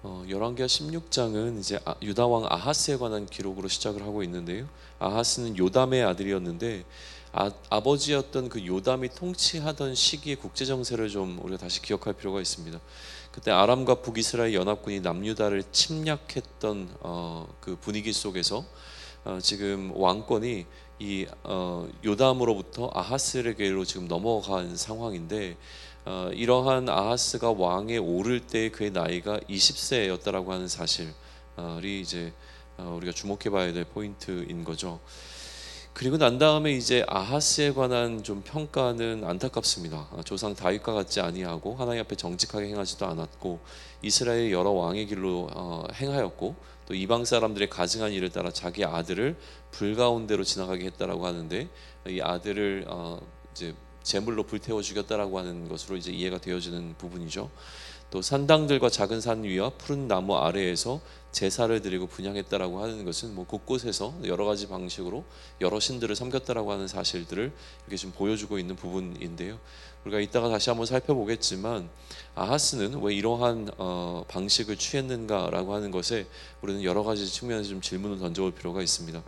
열왕기하 16장은 이제 유다 왕 아하스에 관한 기록으로 시작을 하고 있는데요. 아하스는 요담의 아들이었는데 아버지였던 그 요담이 통치하던 시기의 국제 정세를 좀 우리가 다시 기억할 필요가 있습니다. 그때 아람과 북이스라엘 연합군이 남유다를 침략했던 그 분위기 속에서 지금 왕권이 이 요담으로부터 아하스에게로 지금 넘어간 상황인데, 이러한 아하스가 왕에 오를 때 그의 나이가 20세였다라고 하는 사실이 이제 우리가 주목해봐야 될 포인트인 거죠. 그리고 난 다음에 이제 아하스에 관한 좀 평가는 안타깝습니다. 조상 다윗과 같지 아니하고 하나님 앞에 정직하게 행하지도 않았고 이스라엘 여러 왕의 길로 행하였고 또 이방 사람들의 가증한 일을 따라 자기 아들을 불가운데로 지나가게 했다라고 하는데, 이 아들을 이제 제물로 불태워 죽였다라고 하는 것으로 이제 이해가 되어지는 부분이죠. 또 산당들과 작은 산 위와 푸른 나무 아래에서 제사를 드리고 분향했다라고 하는 것은 곳곳에서 여러 가지 방식으로 여러 신들을 섬겼다라고 하는 사실들을 이렇게 좀 보여주고 있는 부분인데요. 우리가 이따가 다시 한번 살펴보겠지만 아하스는 왜 이러한 방식을 취했는가라고 하는 것에 우리는 여러 가지 측면에서 좀 질문을 던져볼 필요가 있습니다.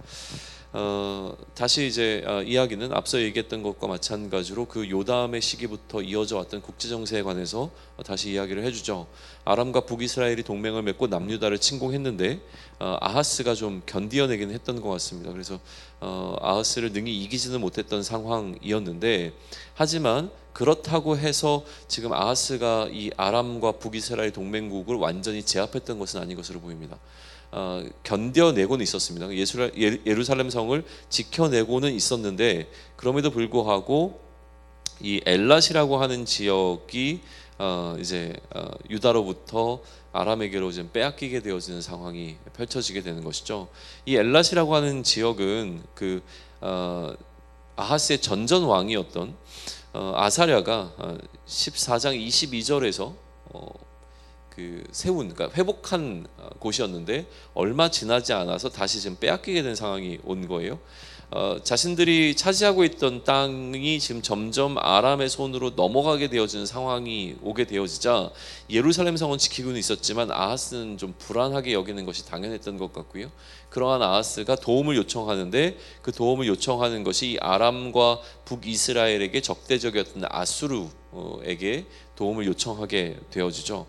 다시 이제 이야기는 앞서 얘기했던 것과 마찬가지로 그 요담의 시기부터 이어져 왔던 국제 정세에 관해서 다시 이야기를 해주죠. 아람과 북이스라엘이 동맹을 맺고 남유다를 침공했는데 아하스가 좀 견디어내긴 했던 것 같습니다. 그래서 아하스를 능히 이기지는 못했던 상황이었는데, 하지만 그렇다고 해서 지금 아하스가 이 아람과 북이스라엘 동맹국을 완전히 제압했던 것은 아닌 것으로 보입니다. 견뎌내고는 있었습니다. 예루살렘 성을 지켜내고는 있었는데, 그럼에도 불구하고 이 엘랏이라고 하는 지역이 이제 유다로부터 아람에게로 좀 빼앗기게 되어지는 상황이 펼쳐지게 되는 것이죠. 이 엘랏이라고 하는 지역은 그 아하스의 전전 왕이었던 아사랴가 14장 22절에서 그 세운, 그러니까 회복한 곳이었는데 얼마 지나지 않아서 다시 지금 빼앗기게 된 상황이 온 거예요. 자신들이 차지하고 있던 땅이 지금 점점 아람의 손으로 넘어가게 되어지는 상황이 오게 되어지자 예루살렘 성은 지키고는 있었지만 아하스는 좀 불안하게 여기는 것이 당연했던 것 같고요. 그러한 아하스가 도움을 요청하는데 그 도움을 요청하는 것이 이 아람과 북이스라엘에게 적대적이었던 아수르에게 도움을 요청하게 되어지죠.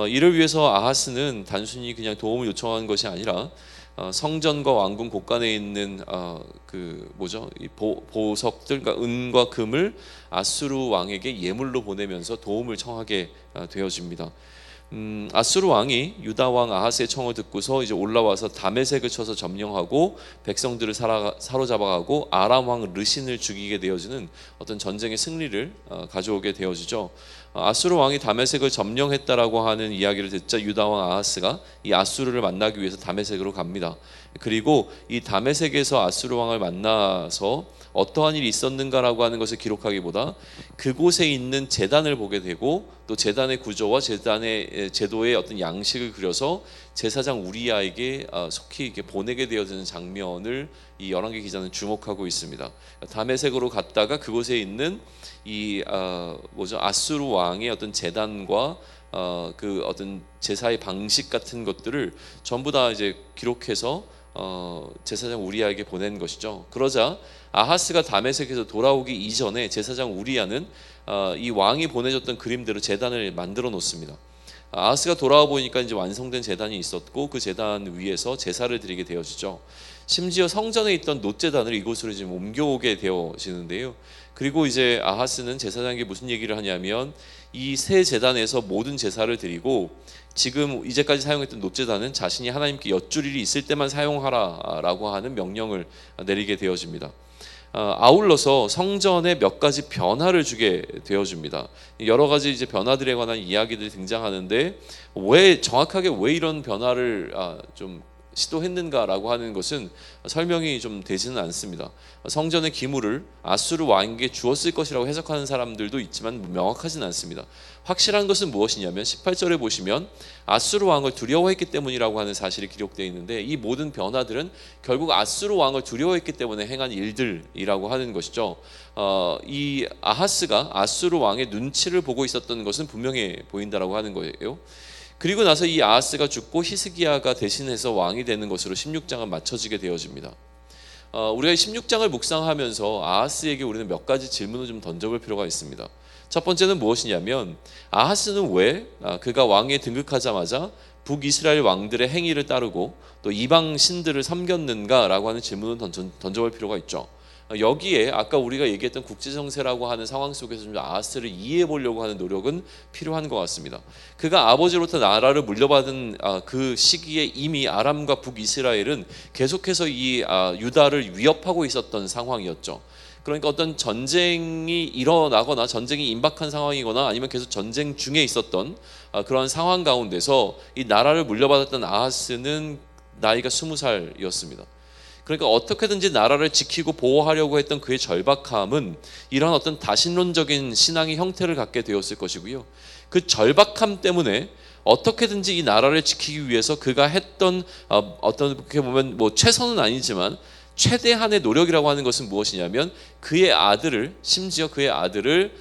이를 위해서 아하스는 단순히 그냥 도움을 요청하는 것이 아니라 성전과 왕궁 곳간에 있는 이 보석들, 그러니까 은과 금을 아수르 왕에게 예물로 보내면서 도움을 청하게 되어집니다. 아수르 왕이 유다 왕 아하스의 청을 듣고서 이제 올라와서 다메섹을 쳐서 점령하고 백성들을 사로잡아가고 아람 왕 르신을 죽이게 되어지는 어떤 전쟁의 승리를 가져오게 되어지죠. 아수르 왕이 다메섹을 점령했다라고 하는 이야기를 듣자 유다 왕 아하스가 이 아수르를 만나기 위해서 다메섹으로 갑니다. 그리고 이 다메섹에서 아수르 왕을 만나서 어떠한 일이 있었는가라고 하는 것을 기록하기보다 그곳에 있는 제단을 보게 되고 또 제단의 구조와 제단의 제도의 어떤 양식을 그려서 제사장 우리야에게 속히 이렇게 보내게 되어지는 장면을 이 열왕기 기자는 주목하고 있습니다. 다메섹으로 갔다가 그곳에 있는 이 아수르 왕의 어떤 제단과 그 어떤 제사의 방식 같은 것들을 전부 다 이제 기록해서 제사장 우리야에게 보낸 것이죠. 그러자 아하스가 다메섹에서 돌아오기 이전에 제사장 우리야는 이 왕이 보내줬던 그림대로 제단을 만들어 놓습니다. 아하스가 돌아와 보니까 이제 완성된 제단이 있었고 그 제단 위에서 제사를 드리게 되어지죠. 심지어 성전에 있던 놋제단을 이곳으로 지금 옮겨오게 되어지는데요. 그리고 이제 아하스는 제사장에게 무슨 얘기를 하냐면 이 새 제단에서 모든 제사를 드리고 지금 이제까지 사용했던 놋제단은 자신이 하나님께 여쭐 일이 있을 때만 사용하라라고 하는 명령을 내리게 되어집니다. 아울러서 성전에 몇 가지 변화를 주게 되어줍니다. 여러 가지 이제 변화들에 관한 이야기들이 등장하는데 정확하게 왜 이런 변화를 좀 시도했는가라고 하는 것은 설명이 좀 되지는 않습니다. 성전의 기물을 아수르 왕에게 주었을 것이라고 해석하는 사람들도 있지만 명확하지는 않습니다. 확실한 것은 무엇이냐면 18절에 보시면 아수르 왕을 두려워했기 때문이라고 하는 사실이 기록되어 있는데, 이 모든 변화들은 결국 아수르 왕을 두려워했기 때문에 행한 일들이라고 하는 것이죠. 이 아하스가 아수르 왕의 눈치를 보고 있었던 것은 분명해 보인다라고 하는 거예요. 그리고 나서 이 아하스가 죽고 히스기야가 대신해서 왕이 되는 것으로 16장은 맞춰지게 되어집니다. 우리가 16장을 묵상하면서 아하스에게 우리는 몇 가지 질문을 좀 던져볼 필요가 있습니다. 첫 번째는 무엇이냐면, 아하스는 왜 그가 왕에 등극하자마자 북이스라엘 왕들의 행위를 따르고 또 이방 신들을 섬겼는가라고 하는 질문을 던져볼 필요가 있죠. 여기에 아까 우리가 얘기했던 국제정세라고 하는 상황 속에서 좀 아하스를 이해해 보려고 하는 노력은 필요한 것 같습니다. 그가 아버지로부터 나라를 물려받은 그 시기에 이미 아람과 북이스라엘은 계속해서 이 유다를 위협하고 있었던 상황이었죠. 그러니까 어떤 전쟁이 일어나거나 전쟁이 임박한 상황이거나 아니면 계속 전쟁 중에 있었던 그런 상황 가운데서 이 나라를 물려받았던 아하스는 나이가 20살이었습니다. 그러니까 어떻게든지 나라를 지키고 보호하려고 했던 그의 절박함은 이런 어떤 다신론적인 신앙의 형태를 갖게 되었을 것이고요. 그 절박함 때문에 어떻게든지 이 나라를 지키기 위해서 그가 했던 어떻게 보면 최선은 아니지만 최대한의 노력이라고 하는 것은 무엇이냐면, 그의 아들을, 심지어 그의 아들을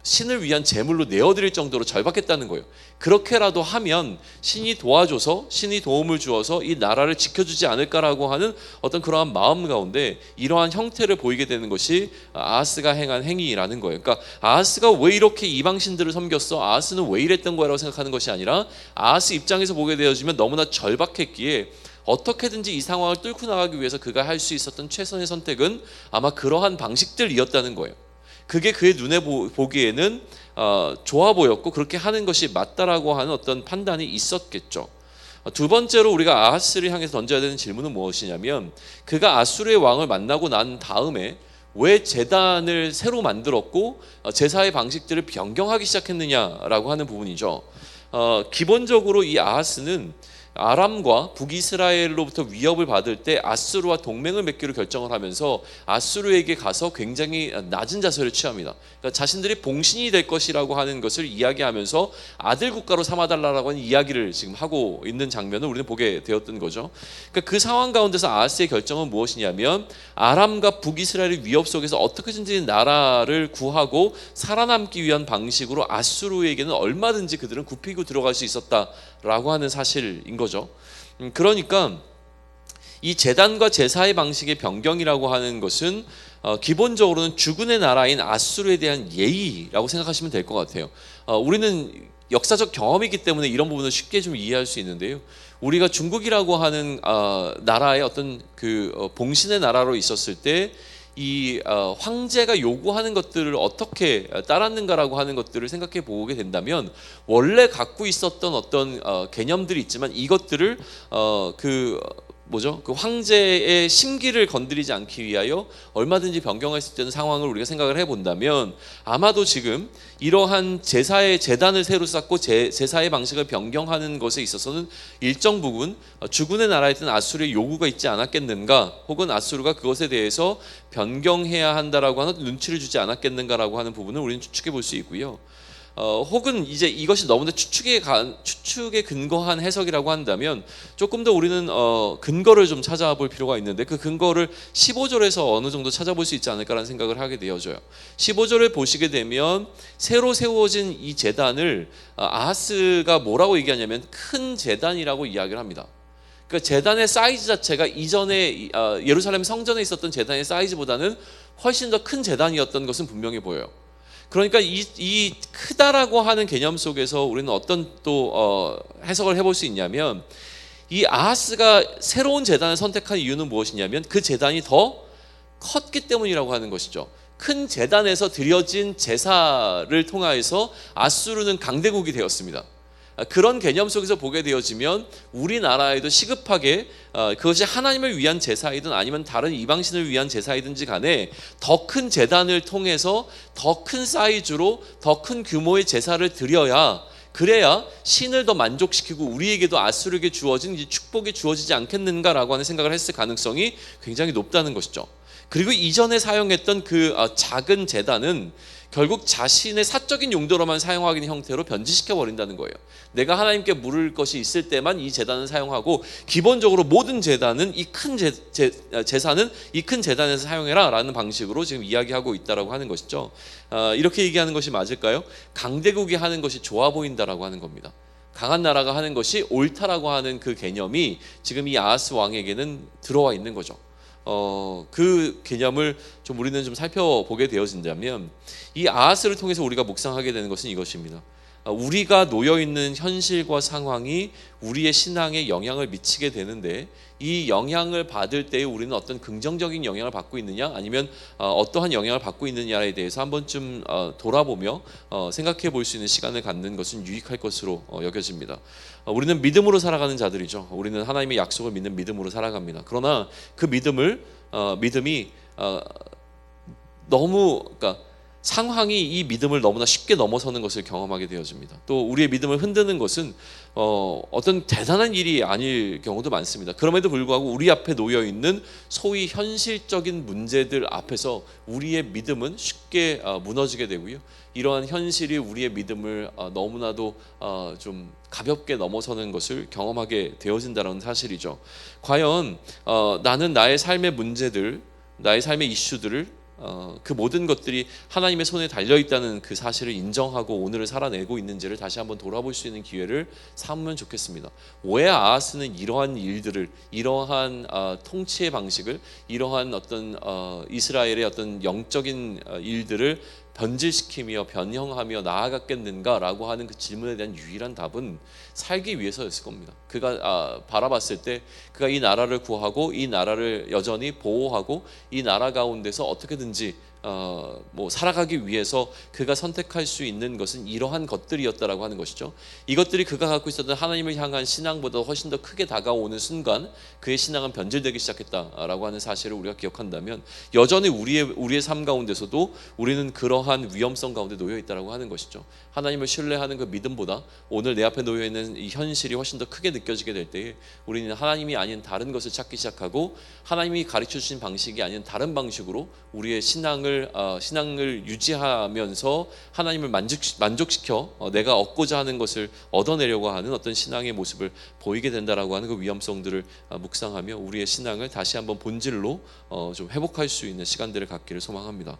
신을 위한 제물로 내어드릴 정도로 절박했다는 거예요. 그렇게라도 하면 신이 도와줘서, 신이 도움을 주어서 이 나라를 지켜주지 않을까라고 하는 어떤 그러한 마음 가운데 이러한 형태를 보이게 되는 것이 아하스가 행한 행위라는 거예요. 그러니까 아하스가 왜 이렇게 이방신들을 섬겼어? 아하스는 왜 이랬던 거라고 생각하는 것이 아니라, 아하스 입장에서 보게 되어지면 너무나 절박했기에 어떻게든지 이 상황을 뚫고 나가기 위해서 그가 할 수 있었던 최선의 선택은 아마 그러한 방식들이었다는 거예요. 그게 그의 눈에 보기에는 좋아 보였고 그렇게 하는 것이 맞다라고 하는 어떤 판단이 있었겠죠. 두 번째로 우리가 아하스를 향해서 던져야 되는 질문은 무엇이냐면, 그가 아수르의 왕을 만나고 난 다음에 왜 제단을 새로 만들었고 제사의 방식들을 변경하기 시작했느냐라고 하는 부분이죠. 기본적으로 이 아하스는 아람과 북이스라엘로부터 위협을 받을 때 아수르와 동맹을 맺기로 결정을 하면서 아수르에게 가서 굉장히 낮은 자세를 취합니다. 그러니까 자신들이 봉신이 될 것이라고 하는 것을 이야기하면서 아들 국가로 삼아달라고 하는 이야기를 지금 하고 있는 장면을 우리는 보게 되었던 거죠. 그러니까 그 상황 가운데서 아하스의 결정은 무엇이냐면, 아람과 북이스라엘의 위협 속에서 어떻게든지 나라를 구하고 살아남기 위한 방식으로 아수르에게는 얼마든지 그들은 굽히고 들어갈 수 있었다라고 하는 사실인 거죠. 그러니까 이 제단과 제사의 방식의 변경이라고 하는 것은 기본적으로는 주군의 나라인 아수르에 대한 예의라고 생각하시면 될 것 같아요. 우리는 역사적 경험이기 때문에 이런 부분을 쉽게 좀 이해할 수 있는데요. 우리가 중국이라고 하는 나라의 어떤 봉신의 나라로 있었을 때 이 황제가 요구하는 것들을 어떻게 따랐는가라고 하는 것들을 생각해 보게 된다면, 원래 갖고 있었던 어떤 개념들이 있지만 이것들을 그 황제의 심기를 건드리지 않기 위하여 얼마든지 변경할 수 있는 상황을 우리가 생각을 해본다면, 아마도 지금 이러한 제사의 제단을 새로 쌓고 제사의 방식을 변경하는 것에 있어서는 일정 부분 주군의 나라에 있던 아수르의 요구가 있지 않았겠는가, 혹은 아수르가 그것에 대해서 변경해야 한다라고 하는 눈치를 주지 않았겠는가라고 하는 부분을 우리는 추측해 볼 수 있고요. 혹은 이제 이것이 너무나 추측에 근거한 해석이라고 한다면 조금 더 우리는 근거를 좀 찾아볼 필요가 있는데, 그 근거를 15절에서 어느 정도 찾아볼 수 있지 않을까라는 생각을 하게 되어져요. 15절을 보시게 되면 새로 세워진 이 제단을 아하스가 뭐라고 얘기하냐면 큰 제단이라고 이야기를 합니다. 그러니까 제단의 사이즈 자체가 이전에 예루살렘 성전에 있었던 제단의 사이즈보다는 훨씬 더 큰 제단이었던 것은 분명히 보여요. 그러니까 이 크다라고 하는 개념 속에서 우리는 어떤 또 해석을 해볼 수 있냐면, 이 아하스가 새로운 제단을 선택한 이유는 무엇이냐면 그 제단이 더 컸기 때문이라고 하는 것이죠. 큰 제단에서 드려진 제사를 통하여서 아수르는 강대국이 되었습니다. 그런 개념 속에서 보게 되어지면 우리나라에도 시급하게 그것이 하나님을 위한 제사이든 아니면 다른 이방신을 위한 제사이든지 간에 더 큰 제단을 통해서 더 큰 사이즈로 더 큰 규모의 제사를 드려야, 그래야 신을 더 만족시키고 우리에게도 아수르에게 주어진 축복이 주어지지 않겠는가라고 하는 생각을 했을 가능성이 굉장히 높다는 것이죠. 그리고 이전에 사용했던 그 작은 제단은 결국 자신의 사적인 용도로만 사용하기는 형태로 변질시켜 버린다는 거예요. 내가 하나님께 물을 것이 있을 때만 이 제단을 사용하고, 기본적으로 모든 제단은 이 큰 제사는 이 큰 제단에서 사용해라 라는 방식으로 지금 이야기하고 있다라고 하는 것이죠. 이렇게 얘기하는 것이 맞을까요? 강대국이 하는 것이 좋아 보인다라고 하는 겁니다. 강한 나라가 하는 것이 옳다라고 하는 그 개념이 지금 이 아하스 왕에게는 들어와 있는 거죠. 그 개념을 좀 우리는 좀 살펴보게 되어진다면 이 아하스를 통해서 우리가 묵상하게 되는 것은 이것입니다. 우리가 놓여 있는 현실과 상황이 우리의 신앙에 영향을 미치게 되는데 이 영향을 받을 때 우리는 어떤 긍정적인 영향을 받고 있느냐 아니면 어떠한 영향을 받고 있느냐에 대해서 한 번쯤 돌아보며 생각해 볼 수 있는 시간을 갖는 것은 유익할 것으로 여겨집니다. 우리는 믿음으로 살아가는 자들이죠. 우리는 하나님의 약속을 믿는 믿음으로 살아갑니다. 그러나 그 믿음이 너무 그러니까 상황이 이 믿음을 너무나 쉽게 넘어서는 것을 경험하게 되어집니다. 또 우리의 믿음을 흔드는 것은 어떤 대단한 일이 아닐 경우도 많습니다. 그럼에도 불구하고 우리 앞에 놓여 있는 소위 현실적인 문제들 앞에서 우리의 믿음은 쉽게 무너지게 되고요. 이러한 현실이 우리의 믿음을 너무나도 좀 가볍게 넘어서는 것을 경험하게 되어진다는 사실이죠. 과연 나는 나의 삶의 문제들, 나의 삶의 이슈들을 그 모든 것들이 하나님의 손에 달려있다는 그 사실을 인정하고 오늘을 살아내고 있는지를 다시 한번 돌아볼 수 있는 기회를 삼으면 좋겠습니다. 왜 아하스는 이러한 일들을, 이러한 통치의 방식을, 이러한 어떤 이스라엘의 어떤 영적인 일들을 변질시키며 변형하며 나아갔겠는가라고 하는 그 질문에 대한 유일한 답은 살기 위해서였을 겁니다. 그가 바라봤을 때 그가 이 나라를 구하고 이 나라를 여전히 보호하고 이 나라 가운데서 어떻게든지 살아가기 위해서 그가 선택할 수 있는 것은 이러한 것들이었다라고 하는 것이죠. 이것들이 그가 갖고 있었던 하나님을 향한 신앙보다 훨씬 더 크게 다가오는 순간 그의 신앙은 변질되기 시작했다라고 하는 사실을 우리가 기억한다면 여전히 우리의 삶 가운데서도 우리는 그러한 위험성 가운데 놓여 있다라고 하는 것이죠. 하나님을 신뢰하는 그 믿음보다 오늘 내 앞에 놓여 있는 이 현실이 훨씬 더 크게 느껴지게 될 때에 우리는 하나님이 아닌 다른 것을 찾기 시작하고 하나님이 가르쳐 주신 방식이 아닌 다른 방식으로 우리의 신앙을 유지하면서 하나님을 만족시켜 내가 얻고자 하는 것을 얻어내려고 하는 어떤 신앙의 모습을 보이게 된다라고 하는 그 위험성들을 묵상하며 우리의 신앙을 다시 한번 본질로 좀 회복할 수 있는 시간들을 갖기를 소망합니다.